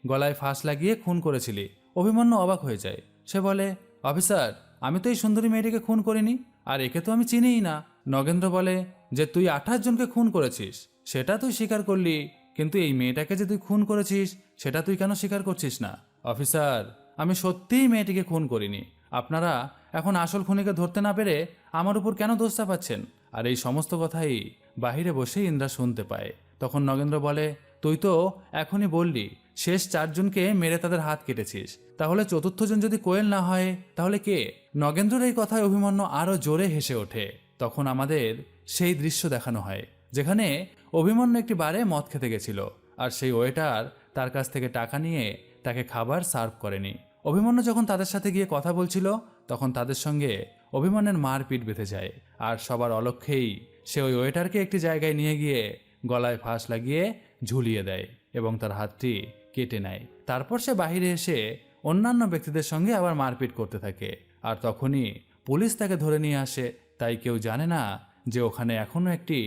গলায় ফাঁস লাগিয়ে খুন করেছিলি। অভিমন্যু অবাক হয়ে যায়। সে বলে, অফিসার, আমি তো এই সুন্দরী মেয়েটিকে খুন করিনি, আর একে তো আমি চিনিই না। নগেন্দ্র বলে যে তুই 28 জনকে খুন করেছিস সেটা তুই স্বীকার করলি, কিন্তু এই মেয়েটাকে যে তুই খুন করেছিস সেটা তুই কেন স্বীকার করছিস না? অফিসার, আমি সত্যিই মেয়েটিকে খুন করিনি, আপনারা এখন আসল খুনিকে ধরতে না পেরে আমার উপর কেন দোষ চাপাচ্ছেন? আর এই সমস্ত কথাই বাহিরে বসে ইন্দ্রা শুনতে পায়। তখন নগেন্দ্র বলে, তুই তো এখনই বললি শেষ 4 জনকে মেরে তাদের হাত কেটেছিস, তাহলে চতুর্থ জন যদি কোয়েল না হয় তাহলে কে? নগেন্দ্রের এই কথায় অভিমন্যু আরো জোরে হেসে ওঠে। তখন আমাদের সেই দৃশ্য দেখানো হয় যেখানে অভিমন্যু একটি বারে মদ খেতে গেছিল, আর সেই ওয়েটার তার কাছ থেকে টাকা নিয়ে তাকে খাবার সার্ভ করেনি। অভিমন্যু যখন তাদের সাথে গিয়ে কথা বলছিল তখন তাদের সঙ্গে অভিমন্যুর মারপিট বেঁধে যায়, আর সবার অলক্ষ্যেই সে ওই ওয়েটারকে একটি জায়গায় নিয়ে গিয়ে গলায় ফাঁস লাগিয়ে ঝুলিয়ে দেয় এবং তার হাতটি কেটে নেয়। তারপর সে বাহিরে এসে অন্যান্য ব্যক্তিদের সঙ্গে আবার মারপিট করতে থাকে, আর তখনই পুলিশ তাকে ধরে নিয়ে আসে। তাই কেউ জানে না যে ওখানে এখনো একটি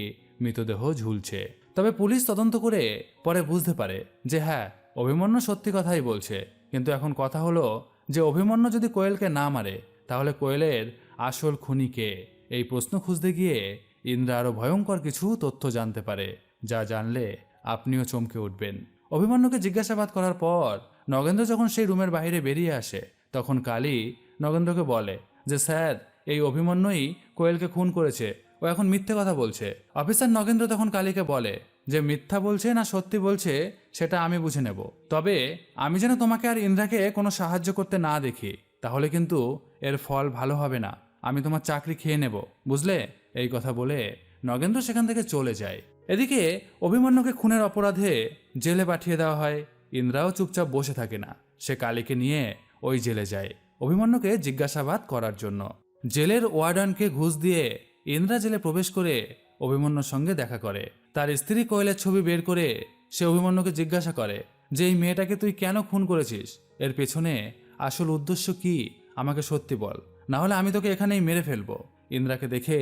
মৃতদেহ ঝুলছে। তবে পুলিশ তদন্ত করে পরে বুঝতে পারে যে হ্যাঁ, অভিমন্যু সত্যি কথাই বলছে। কিন্তু এখন কথা হলো যে অভিমন্যু যদি কোয়েলকে না মারে তাহলে কোয়েলের আসল খুনি কে? এই প্রশ্ন খুঁজতে গিয়ে ইন্দ্রা আরো ভয়ঙ্কর কিছু তথ্য জানতে পারে, যা জানলে আপনিও চমকে উঠবেন। অভিমন্যুকে জিজ্ঞাসাবাদ করার পর নগেন্দ্র যখন সেই রুমের বাইরে বেরিয়ে আসে তখন কালী নগেন্দ্রকে বলে যে স্যার, এই অভিমন্যুই কোয়েলকে খুন করেছে, ও এখন মিথ্যে কথা বলছে। অফিসার নগেন্দ্র তখন কালীকে বলে যে মিথ্যা বলছে না সত্যি বলছে সেটা আমি বুঝে নেব, তবে আমি যেন তোমাকে আর ইন্দ্রাকে কোনো সাহায্য করতে না দেখি, তাহলে কিন্তু এর ফল ভালো হবে না। আমি তোমার চাকরি খেয়ে নেব, বুঝলে? এই কথা বলে নগেন্দ্র সেখান থেকে চলে যায়। এদিকে অভিমন্যুকে খুনের অপরাধে জেলে পাঠিয়ে দেওয়া হয়। ইন্দ্রাও চুপচাপ বসে থাকে না, সে কালীকে নিয়ে ওই জেলে যায় অভিমন্যুকে জিজ্ঞাসাবাদ করার জন্য। জেলের ওয়ার্ডানকে ঘুষ দিয়ে ইন্দ্রা জেলে প্রবেশ করে অভিমন্যুর সঙ্গে দেখা করে। তার স্ত্রী কোয়েলের ছবি বের করে সে অভিমন্যুকে জিজ্ঞাসা করে যে এই মেয়েটাকে তুই কেন খুন করেছিস? এর পেছনে আসল উদ্দেশ্য কি? আমাকে সত্যি বল, না হলে আমি তোকে এখানেই মেরে ফেলবো। ইন্দ্রাকে দেখে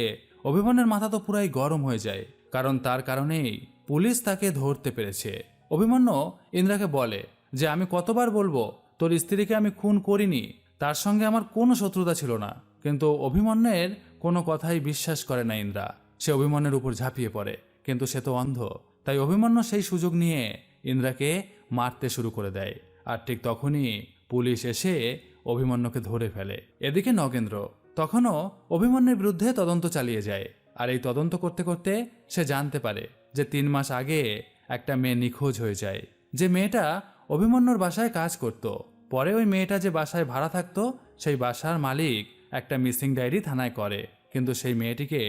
অভিমন্যুর মাথা তো পুরাই গরম হয়ে যায়, কারণ তার কারণেই পুলিশ তাকে ধরতে পেরেছে। অভিমন্যু ইন্দ্রাকে বলে যে আমি কতবার বলবো তোর স্ত্রীকে আমি খুন করিনি, তার সঙ্গে আমার কোনো শত্রুতা ছিল না। কিন্তু অভিমন্যুর কোনো কথাই বিশ্বাস করে না ইন্দ্রা। সে অভিমন্যুর উপর ঝাঁপিয়ে পড়ে, কিন্তু সে তো অন্ধ, তাই অভিমন্যু সেই সুযোগ নিয়ে ইন্দ্রাকে মারতে শুরু করে দেয়। আর ঠিক তখনই পুলিশ এসে অভিমন্যুকে ধরে ফেলে। এদিকে নগেন্দ্র তখনও অভিমন্যুর বিরুদ্ধে তদন্ত চালিয়ে যায়, আর এই তদন্ত করতে করতে সে জানতে পারে যে 3 মাস আগে একটা মেয়ে নিখোঁজ হয়ে যায়, যে মেয়েটা অভিমন্যুর বাসায় কাজ করত। পরে ওই মেয়েটা যে বাসায় ভাড়া থাকতো সেই বাসার মালিক একটা মিসিং ডায়েরি থানায় করে, কিন্তু সেই মেয়েটিকে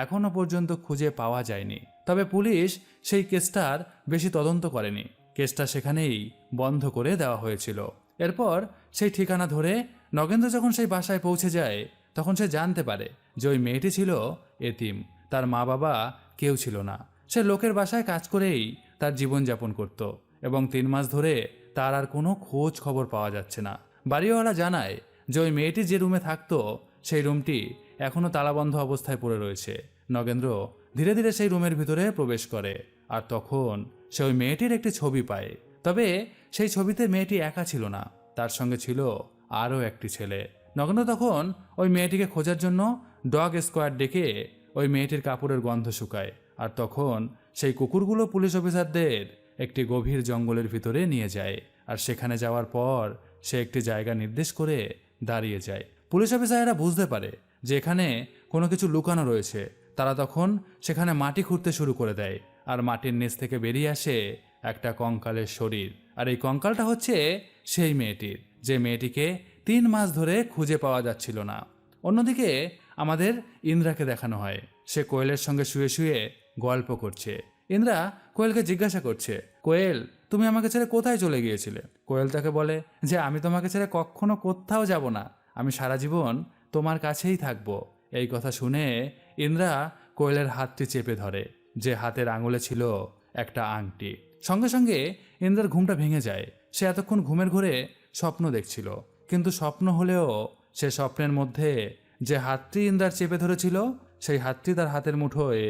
এখনো পর্যন্ত খুঁজে পাওয়া যায়নি। তবে পুলিশ সেই কেসটার বেশি তদন্ত করেনি, কেসটা সেখানেই বন্ধ করে দেওয়া হয়েছিল। এরপর সেই ঠিকানা ধরে নগেন্দ্র যখন সেই বাসায় পৌঁছে যায় তখন সে জানতে পারে যে ওই মেয়েটি ছিল এতিম, তার মা বাবা কেউ ছিল না। সে লোকের বাসায় কাজ করেই তার জীবনযাপন করত এবং 3 মাস ধরে তার আর কোনো খোঁজ খবর পাওয়া যাচ্ছে না। বাড়িওয়ালা জানায় যে ওই মেয়েটি যে রুমে থাকতো সেই রুমটি এখনও তালাবন্ধ অবস্থায় পড়ে রয়েছে। নগেন্দ্র ধীরে ধীরে সেই রুমের ভিতরে প্রবেশ করে, আর তখন সে ওই মেয়েটির একটি ছবি পায়। তবে সেই ছবিতে মেয়েটি একা ছিল না, তার সঙ্গে ছিল আরও একটি ছেলে। নগেন্দ্র তখন ওই মেয়েটিকে খোঁজার জন্য ডগ স্কোয়াড ডেকে ওই মেয়েটির কাপড়ের গন্ধ শুকায়, আর তখন সেই কুকুরগুলো পুলিশ অফিসারদের একটি গভীর জঙ্গলের ভিতরে নিয়ে যায়। আর সেখানে যাওয়ার পর সে একটি জায়গা নির্দেশ করে দাঁড়িয়ে যায়। পুলিশ অফিসাররা বুঝতে পারে যে এখানে কোনো কিছু লুকানো রয়েছে। তারা তখন সেখানে মাটি খুঁড়তে শুরু করে দেয়, আর মাটির নিচ থেকে বেরিয়ে আসে একটা কঙ্কালের শরীর। আর এই কঙ্কালটা হচ্ছে সেই মেয়েটির, যে মেয়েটিকে 3 মাস ধরে খুঁজে পাওয়া যাচ্ছিল না। অন্যদিকে আমাদের ইন্দ্রাকে দেখানো হয়, সে কোয়েলের সঙ্গে শুয়ে শুয়ে গল্প করছে। ইন্দ্রা কোয়েলকে জিজ্ঞাসা করছে, কোয়েল, তুমি আমাকে ছেড়ে কোথায় চলে গিয়েছিলে? কোয়েল তাকে বলে যে আমি তোমাকে ছেড়ে কখনো কোথাও যাব না, আমি সারা জীবন তোমার কাছেই থাকবো। এই কথা শুনে ইন্দ্রা কোয়েলের হাতটি চেপে ধরে, যে হাতের আঙুলে ছিল একটা আংটি। সঙ্গে সঙ্গে ইন্দ্রার ঘুমটা ভেঙে যায়। সে এতক্ষণ ঘুমের ঘোরে স্বপ্ন দেখছিল, কিন্তু স্বপ্ন হলেও সে স্বপ্নের মধ্যে যে হাতটি ইন্দ্রার চেপে ধরেছিল সেই হাতটি তার হাতের মুঠোয়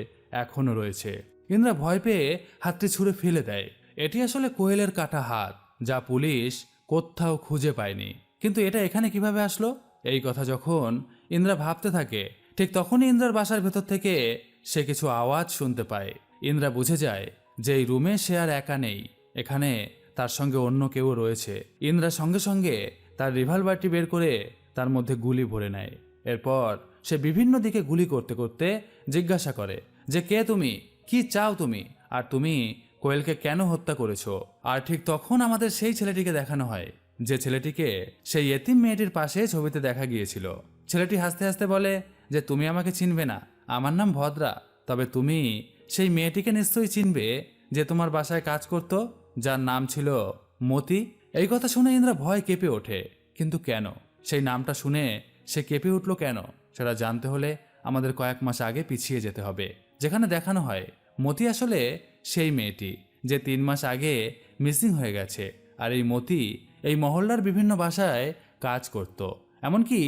এখনো রয়েছে। ইন্দ্রা ভয় পেয়ে হাতটি ছুঁড়ে ফেলে দেয়। এটি আসলে কোয়েলের কাটা হাত, যা পুলিশ কোথাও খুঁজে পায়নি। কিন্তু এটা এখানে কিভাবে আসলো? এই কথা যখন ইন্দ্রা ভাবতে থাকে ঠিক তখনই ইন্দ্রার বাসার ভেতর থেকে সে কিছু আওয়াজ শুনতে পায়। ইন্দ্রা বুঝে যায় যে এই রুমে সে আর একা নেই, এখানে তার সঙ্গে অন্য কেউ রয়েছে। ইন্দ্রা সঙ্গে সঙ্গে তার রিভলভারটি বের করে তার মধ্যে গুলি ভরে নেয় এরপর সে বিভিন্ন দিকে গুলি করতে করতে জিজ্ঞাসা করে যে কে তুমি, কি চাও তুমি, আর তুমি কোয়েলকে কেন হত্যা করেছো। আর ঠিক তখন আমাদের সেই ছেলেটিকে দেখানো হয় যে ছেলেটিকে সেই এতিম মেয়েটির পাশে ছবিতে দেখা গিয়েছিল। ছেলেটি হাসতে হাসতে বলে যে তুমি আমাকে চিনবে না, আমার নাম ভদ্রা, তবে তুমি সেই মেয়েটিকে নিশ্চয়ই চিনবে যে তোমার বাসায় কাজ করত, যার নাম ছিল মতি। এই কথা শুনে ইন্দ্রা ভয় কেঁপে ওঠে। কিন্তু কেন, সেই নামটা শুনে সে কেঁপে উঠল কেন, সেটা জানতে হলে আমাদের কয়েক মাস আগে পিছিয়ে যেতে হবে, যেখানে দেখানো হয় মতি আসলে সেই মেয়েটি যে 3 মাস আগে মিসিং হয়ে গেছে। আর এই মতি এই মহল্লার বিভিন্ন বাসায় কাজ করত, এমনকি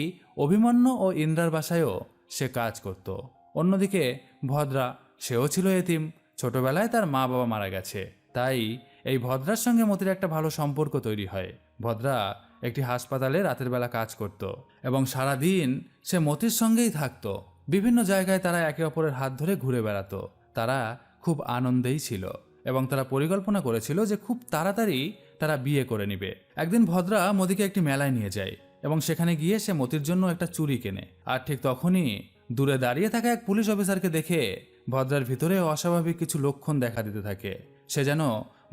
অভিমন্যু ও ইন্দ্রার বাসায়ও সে কাজ করত। অন্যদিকে ভদ্রা, সেও ছিল এতিম, ছোটবেলায় তার মা বাবা মারা গেছে। তাই এই ভদ্রার সঙ্গে মতির একটা ভালো সম্পর্ক তৈরি হয়। ভদ্রা একটি হাসপাতালে রাতের বেলা কাজ করত এবং সারা দিন সে মতির সঙ্গেই থাকতো। বিভিন্ন জায়গায় তারা একে অপরের হাত ধরে ঘুরে বেড়াতো। তারা খুব আনন্দেই ছিল এবং তারা পরিকল্পনা করেছিল যে খুব তাড়াতাড়ি তারা বিয়ে করে নিবে। একদিন ভদ্রা মতিকে একটি মেলায় নিয়ে যায় এবং সেখানে গিয়ে সে মতির জন্য একটা চুড়ি কেনে। আর ঠিক তখনই দূরে দাঁড়িয়ে থাকা এক পুলিশ অফিসারকে দেখে ভদ্রার ভিতরে অস্বাভাবিক কিছু লক্ষণ দেখা দিতে থাকে। সে যেন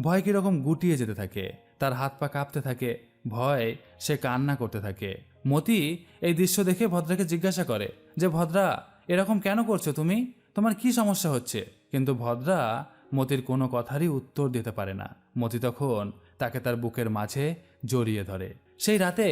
ভয় কিরকম গুটিয়ে যেতে থাকে, তার হাত পা কাঁপতে থাকে, ভয় সে কান্না করতে থাকে। মতি এই দৃশ্য দেখে ভদ্রাকে জিজ্ঞাসা করে যে ভদ্রা, এরকম কেন করছো তুমি, তোমার কি সমস্যা হচ্ছে। কিন্তু ভদ্রা মতির কোনো কথারই উত্তর দিতে পারে না। মতি তখন তাকে তার বুকের মাঝে জড়িয়ে ধরে। সেই রাতে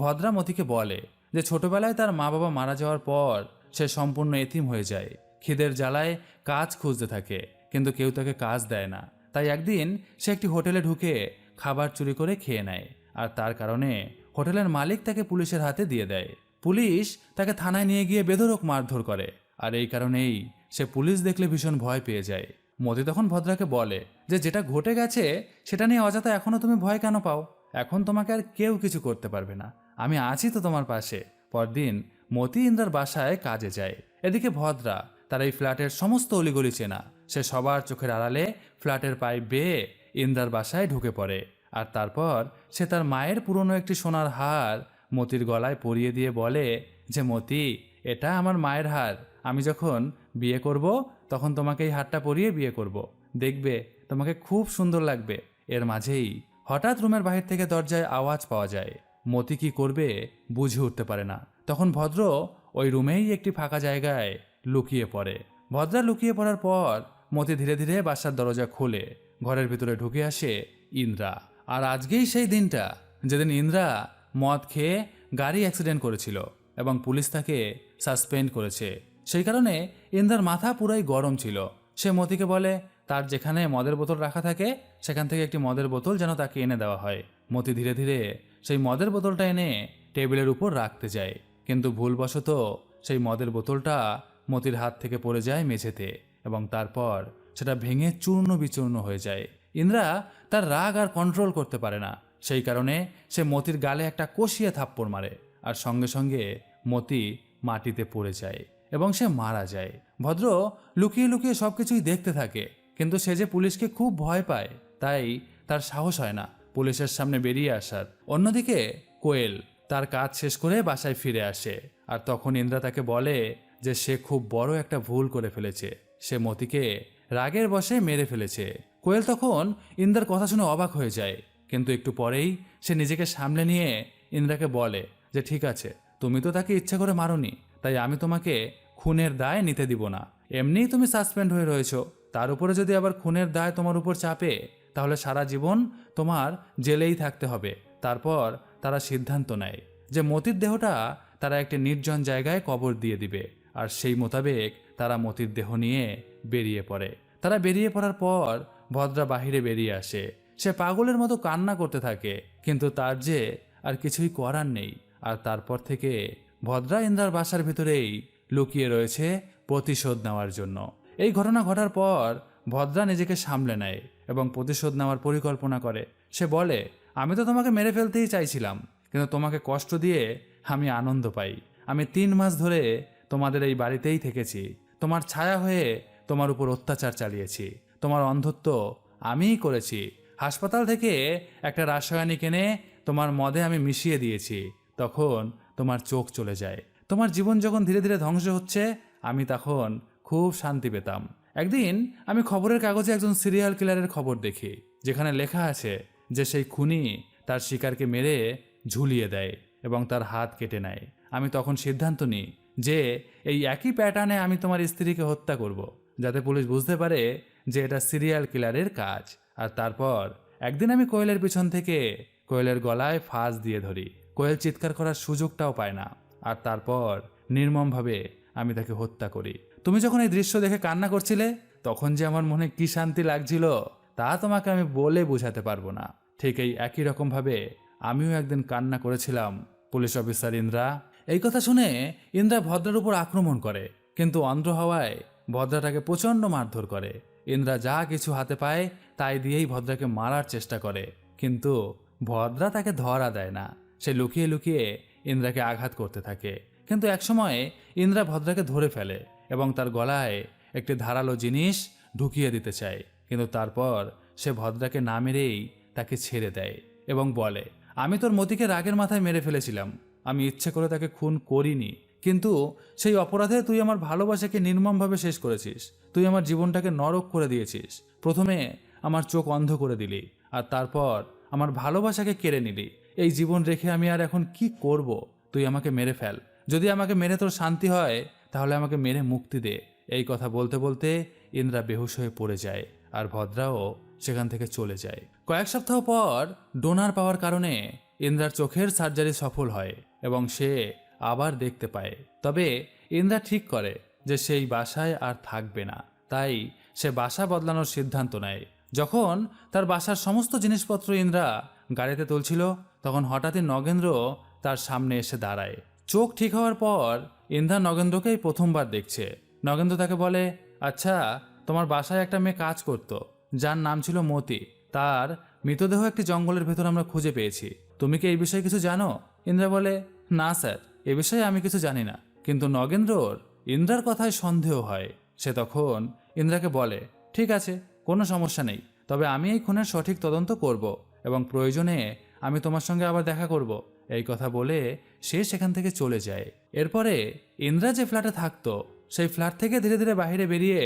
ভদ্রা মতিকে বলে যে ছোটবেলায় তার মা বাবা মারা যাওয়ার পর সে সম্পূর্ণ এতিম হয়ে যায়। খিদের জ্বালায় কাজ খুঁজতে থাকে, কিন্তু কেউ তাকে কাজ দেয় না। তাই একদিন সে একটি হোটেলে ঢুকে খাবার চুরি করে খেয়ে নেয়, আর তার কারণে হোটেলের মালিক তাকে পুলিশের হাতে দিয়ে দেয়। পুলিশ তাকে থানায় নিয়ে গিয়ে বেধড়ক মারধর করে, আর এই কারণেই সে পুলিশ দেখলে ভীষণ ভয় পেয়ে যায়। মতি তখন ভদ্রাকে বলে যে যেটা ঘটে গেছে সেটা নিয়ে অযথা এখনো তুমি ভয় কেন পাও, এখন তোমাকে আর কেউ কিছু করতে পারবে না, আমি আছি তো তোমার পাশে। পরদিন মতি ইন্দ্রার বাসায় কাজে যায়। এদিকে ভদ্রা তার এই ফ্ল্যাটের সমস্ত অলিগলি চেনা। সে সবার চোখের আড়ালে ফ্ল্যাটের পাইপ বেয়ে ইন্দ্রার বাসায় ঢুকে পড়ে। আর তারপর সে তার মায়ের পুরনো একটি সোনার হার মতির গলায় পরিয়ে দিয়ে বলে যে মতি, এটা আমার মায়ের হার, আমি যখন বিয়ে করব তখন তোমাকে এই হারটা পরিয়ে বিয়ে করব, দেখবে তোমাকে খুব সুন্দর লাগবে। এর মাঝেই হঠাৎ রুমের বাহির থেকে দরজায় আওয়াজ পাওয়া যায়। মতি কি করবে বুঝে উঠতে পারে না। তখন ভদ্র ওই রুমেই একটি ফাঁকা জায়গায় লুকিয়ে পড়ে। ভদ্রা লুকিয়ে পড়ার পর মতি ধীরে ধীরে বাসার দরজা খোলে। ঘরের ভিতরে ঢুকে আসে ইন্দ্রা। আর আজকেই সেই দিনটা যেদিন ইন্দ্রা মদ খেয়ে গাড়ি অ্যাক্সিডেন্ট করেছিল এবং পুলিশ তাকে সাসপেন্ড করেছে। সেই কারণে ইন্দ্রার মাথা পুরাই গরম ছিল। সে মতিকে বলে তার যেখানে মদের বোতল রাখা থাকে সেখান থেকে একটি মদের বোতল যেন তাকে এনে দেওয়া হয়। মতি ধীরে ধীরে সেই মদের বোতলটা এনে টেবিলের উপর রাখতে যায়, কিন্তু ভুলবশত সেই মদের বোতলটা মতির হাত থেকে পড়ে যায় মেঝেতে এবং তারপর সেটা ভেঙে চূর্ণ বিচূর্ণ হয়ে যায়। ইন্দ্রা তার রাগ আর কন্ট্রোল করতে পারে না। সেই কারণে সে মতির গালে একটা কষিয়ে থাপ্পড় মারে, আর সঙ্গে সঙ্গে মতি মাটিতে পড়ে যায় এবং সে মারা যায়। ভদ্র লুকিয়ে লুকিয়ে সবকিছুই দেখতে থাকে, কিন্তু সে যে পুলিশকে খুব ভয় পায়, তাই তার সাহস হয় না পুলিশের সামনে বেরিয়ে আসার। অন্যদিকে কোয়েল তার কাজ শেষ করে বাসায় ফিরে আসে, আর তখন ইন্দ্রা তাকে বলে যে সে খুব বড় একটা ভুল করে ফেলেছে, সে মতিকে রাগের বশে মেরে ফেলেছে। কোয়েল তখন ইন্দ্রার কথা শুনে অবাক হয়ে যায়, কিন্তু একটু পরেই সে নিজেকে সামলে নিয়ে ইন্দ্রাকে বলে যে ঠিক আছে, তুমি তো তাকে ইচ্ছা করে মারোনি, তাই আমি তোমাকে খুনের দায় নিতে দিব না। এমনিই তুমি সাসপেন্ড হয়ে রয়েছো, তার উপরে যদি আবার খুনের দায় তোমার উপর চাপে তাহলে সারা জীবন তোমার জেলেই থাকতে হবে। তারপর তারা সিদ্ধান্ত নেয় যে মতির দেহটা তারা একটি নির্জন জায়গায় কবর দিয়ে দিবে, আর সেই মোতাবেক তারা মতির দেহ নিয়ে বেরিয়ে পড়ে। তারা বেরিয়ে পড়ার পর ভদ্রা বাহিরে বেরিয়ে আসে। সে পাগলের মতো কান্না করতে থাকে, কিন্তু তার যে আর কিছুই করার নেই। আর তারপর থেকে ভদ্রা ইন্দ্রার বাসার ভিতরেই লুকিয়ে রয়েছে প্রতিশোধ নেওয়ার জন্য। এই ঘটনা ঘটার পর ভদ্রা নিজেকে সামলে নেয় এবং প্রতিশোধ নেওয়ার পরিকল্পনা করে। সে বলে আমি তো তোমাকে মেরে ফেলতেই চাইছিলাম, কিন্তু তোমাকে কষ্ট দিয়ে আমি আনন্দ পাই। আমি 3 মাস ধরে তোমাদের এই বাড়িতেই থেকেছি, তোমার ছায়া হয়ে তোমার উপর অত্যাচার চালিয়েছি, তোমার অন্ধত্ব আমিই করেছি। হাসপাতাল থেকে একটা রাসায়নিক এনে তোমার মদে আমি মিশিয়ে দিয়েছি, তখন তোমার চোখ চলে যায়। তোমার জীবন যখন ধীরে ধীরে ধ্বংস হচ্ছে আমি তখন খুব শান্তি পেতাম। একদিন আমি খবরের কাগজে একজন সিরিয়াল কিলারের খবর দেখি, যেখানে লেখা আছে যে সেই খুনি তার শিকারকে মেরে ঝুলিয়ে দেয় এবং তার হাত কেটে নেয়। আমি তখন সিদ্ধান্ত নিই যে এই একই প্যাটার্নে আমি তোমার স্ত্রীকে হত্যা করব, যাতে পুলিশ বুঝতে পারে যে এটা সিরিয়াল কিলারের কাজ। আর তারপর একদিন আমি কোয়েলের পিছন থেকে কোয়েলের গলায় ফাঁস দিয়ে ধরি। কোয়েল চিৎকার করার সুযোগটাও পায় না, আর তারপর নির্মমভাবে আমি তাকে হত্যা করি। তুমি যখন এই দৃশ্য দেখে কান্না করছিলে তখন যে আমার মনে কি শান্তি লাগছিল তা তোমাকে আমি বলে বোঝাতে পারবো না। ঠিক এই একই রকমভাবে আমিও একদিন কান্না করেছিলাম পুলিশ অফিসার ইন্দ্রা। এই কথা শুনে ইন্দ্রা ভদ্রার উপর আক্রমণ করে, কিন্তু অন্ধ্র হওয়ায় ভদ্রাটাকে প্রচণ্ড মারধর করে। ইন্দ্রা যা কিছু হাতে পায় তাই দিয়েই ভদ্রাকে মারার চেষ্টা করে, কিন্তু ভদ্রা তাকে ধরা দেয় না। সে লুকিয়ে লুকিয়ে ইন্দ্রাকে আঘাত করতে থাকে, কিন্তু একসময় ইন্দ্রা ভদ্রাকে ধরে ফেলে এবং তার গলায় একটি ধারালো জিনিস ঢুকিয়ে দিতে চায়। কিন্তু তারপর সে ভদ্রাকে না মেরেই তাকে ছেড়ে দেয় এবং বলে, আমি তোর মতিকে রাগের মাথায় মেরে ফেলেছিলাম, আমি ইচ্ছে করে তাকে খুন করিনি, কিন্তু সেই অপরাধে তুই আমার ভালোবাসাকে নির্মমভাবে শেষ করেছিস। তুই আমার জীবনটাকে নরক করে দিয়েছিস। প্রথমে আমার চোখ অন্ধ করে দিলি, আর তারপর আমার ভালোবাসাকে কেড়ে নিলি। এই জীবন রেখে আমি আর এখন কি করব? তুই আমাকে মেরে ফেল। যদি আমাকে মেরে তোর শান্তি হয় তাহলে আমাকে মেরে মুক্তি দে। এই কথা বলতে বলতে ইন্দ্রা বেহুশ হয়ে পড়ে যায়, আর ভদ্রাও সেখান থেকে চলে যায়। কয়েক সপ্তাহ পর ডোনার পাওয়ার কারণে ইন্দ্রার চোখের সার্জারি সফল হয় এবং সে আবার দেখতে পায়। তবে ইন্দ্রা ঠিক করে যে সেই বাসায় আর থাকবে না, তাই সে বাসা বদলানোর সিদ্ধান্ত নেয়। যখন তার বাসার সমস্ত জিনিসপত্র ইন্দ্রা গাড়িতে তুলছিল তখন হঠাৎই নগেন্দ্র তার সামনে এসে দাঁড়ায়। চোখ ঠিক হওয়ার পর ইন্দ্রা নগেন্দ্রকেই প্রথমবার দেখছে। নগেন্দ্র তাকে বলে, আচ্ছা, তোমার বাসায় একটা মেয়ে কাজ করত যার নাম ছিল মতি। তার মৃতদেহ একটি জঙ্গলের ভেতর আমরা খুঁজে পেয়েছি। তুমি কি এই বিষয়ে কিছু জানো? ইন্দ্রা বলে, না স্যার, এ বিষয়ে আমি কিছু জানি না। কিন্তু নগেন্দ্রর ইন্দ্রার কথায় সন্দেহ হয়। সে তখন ইন্দ্রাকে বলে, ঠিক আছে, কোনো সমস্যা নেই, তবে আমি এই খুনের সঠিক তদন্ত করব এবং প্রয়োজনে আমি তোমার সঙ্গে আবার দেখা করব। এই কথা বলে সে সেখান থেকে চলে যায়। এরপরে ইন্দ্রা যে ফ্ল্যাটে থাকতো সেই ফ্ল্যাট থেকে ধীরে ধীরে বাইরে বেরিয়ে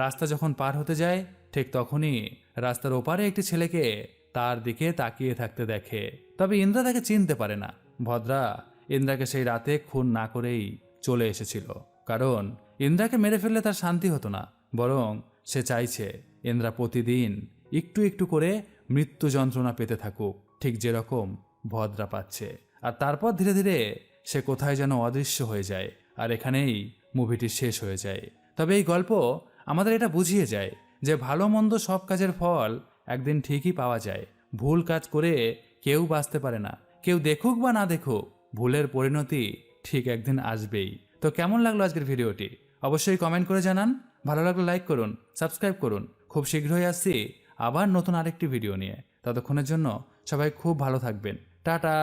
রাস্তা যখন পার হতে যায় ঠিক তখনই রাস্তার ওপারে একটি ছেলেকে তার দিকে তাকিয়ে থাকতে দেখে। তবে ইন্দ্রা তাকে চিনতে পারে না। ভদ্রা ইন্দ্রাকে সেই রাতে খুন না করেই চলে এসেছিল, কারণ ইন্দ্রাকে মেরে ফেললে তার শান্তি হতো না, বরং সে চাইছে ইন্দ্রা প্রতিদিন একটু একটু করে মৃত্যু যন্ত্রণা পেতে থাকুক, ঠিক যেরকম ভদ্রা পাচ্ছে। আর তারপর ধীরে ধীরে সে কোথায় যেন অদৃশ্য হয়ে যায়, আর এখানেই মুভিটি শেষ হয়ে যায়। তবে এই গল্প আমাদের এটা বুঝিয়ে যায় যে ভালো মন্দ সব কাজের ফল একদিন ঠিকই পাওয়া যায়। ভুল কাজ করে কেউ বাঁচতে পারে না। কেউ দেখুক বা না দেখুক, ভুলের পরিণতি ঠিক একদিন আসবেই। তো কেমন লাগলো আজকের ভিডিওটি? অবশ্যই কমেন্ট করে জানান। ভালো লাগলে লাইক করুন, সাবস্ক্রাইব করুন। খুব শীঘ্রই আসছি আবার নতুন আরেকটি ভিডিও নিয়ে। ততক্ষণের জন্য সবাই খুব ভালো থাকবেন। টাটা।